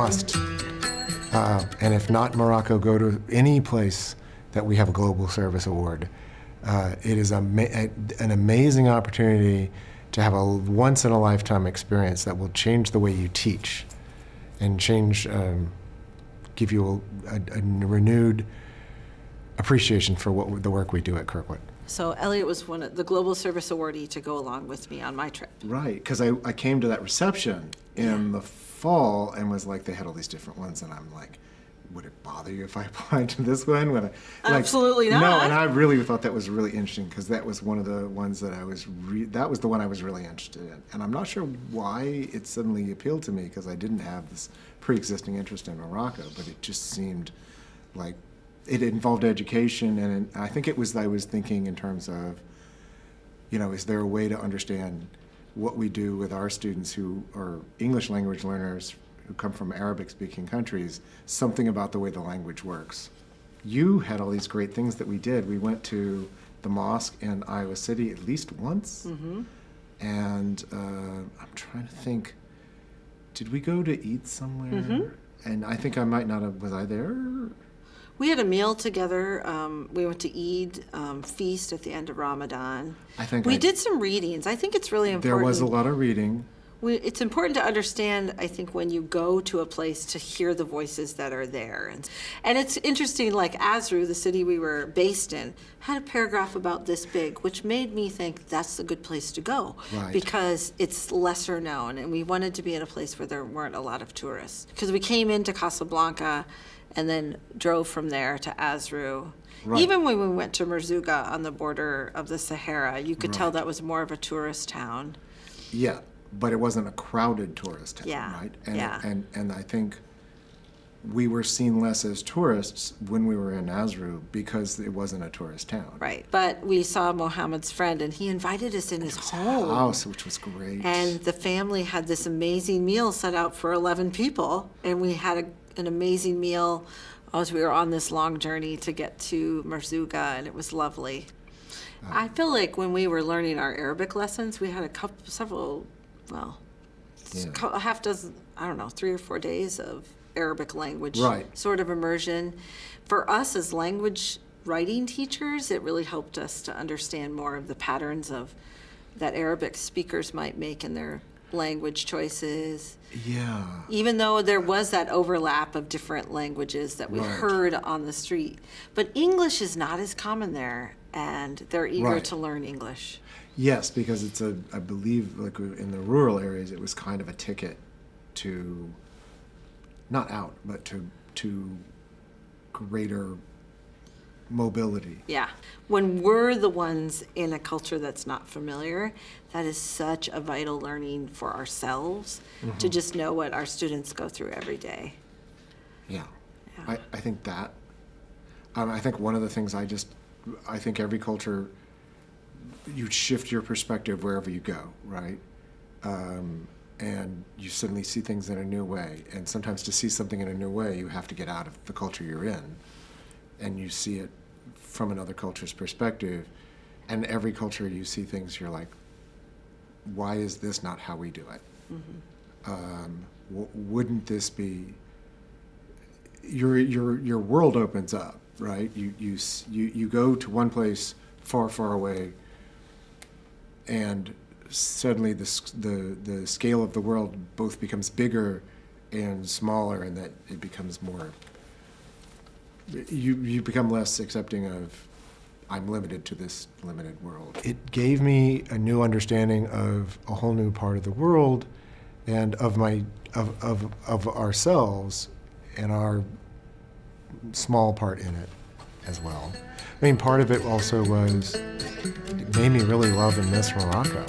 must. And if not Morocco, go to any place that we have a Global Service Award. It is an amazing opportunity to have a once-in-a-lifetime experience that will change the way you teach and give you a renewed appreciation for the work we do at Kirkwood. So Eliot was one of the Global Service awardee to go along with me on my trip. Right, because I came to that reception in the fall and was like, they had all these different ones, and I'm like, would it bother you if I applied to this one? Absolutely not. No, and I really thought that was really interesting because that was one of the ones that that was the one I was really interested in. And I'm not sure why it suddenly appealed to me because I didn't have this pre-existing interest in Morocco, but it just seemed like it involved education, and I think I was thinking in terms of, is there a way to understand what we do with our students who are English language learners who come from Arabic-speaking countries, something about the way the language works. You had all these great things that we did. We went to the mosque in Iowa City at least once, and I'm trying to think, did we go to eat somewhere? And I think I might not have, was I there? We had a meal together. We went to Eid feast at the end of Ramadan. We did some readings. I think it's really important. There was a lot of reading. It's important to understand, I think, when you go to a place to hear the voices that are there. And it's interesting, like Azru, the city we were based in, had a paragraph about this big, which made me think that's a good place to go. Right. Because it's lesser known, and we wanted to be in a place where there weren't a lot of tourists. Because we came into Casablanca and then drove from there to Azru. Right. Even when we went to Merzouga on the border of the Sahara, you could tell that was more of a tourist town. Yeah. But it wasn't a crowded tourist town, right? And I think we were seen less as tourists when we were in Azru because it wasn't a tourist town. Right. But we saw Mohammed's friend, and he invited us in his home. House, which was great. And the family had this amazing meal set out for 11 people, and we had an amazing meal as we were on this long journey to get to Merzouga, and it was lovely. I feel like when we were learning our Arabic lessons, we had a half dozen, 3 or 4 days of Arabic language sort of immersion. For us as language writing teachers, it really helped us to understand more of the patterns that Arabic speakers might make in their language choices. Yeah. Even though there was that overlap of different languages that we heard on the street. But English is not as common there, and they're eager to learn English. Yes, because it's I believe, like in the rural areas, it was kind of a ticket to, not out, but to greater mobility. Yeah. When we're the ones in a culture that's not familiar, that is such a vital learning for ourselves to just know what our students go through every day. Yeah. I think that. I think one of the things I think every culture, you shift your perspective wherever you go, right? And you suddenly see things in a new way. And sometimes to see something in a new way, you have to get out of the culture you're in. And you see it from another culture's perspective. And every culture you see things, you're like, why is this not how we do it? Wouldn't this be... Your world opens up, right? You go to one place far, far away, and suddenly the scale of the world both becomes bigger and smaller, and that it becomes more, you become less accepting of, I'm limited to this limited world. It gave me a new understanding of a whole new part of the world and of ourselves and our small part in it as well. I mean, part of it also was, it made me really love and miss Morocco.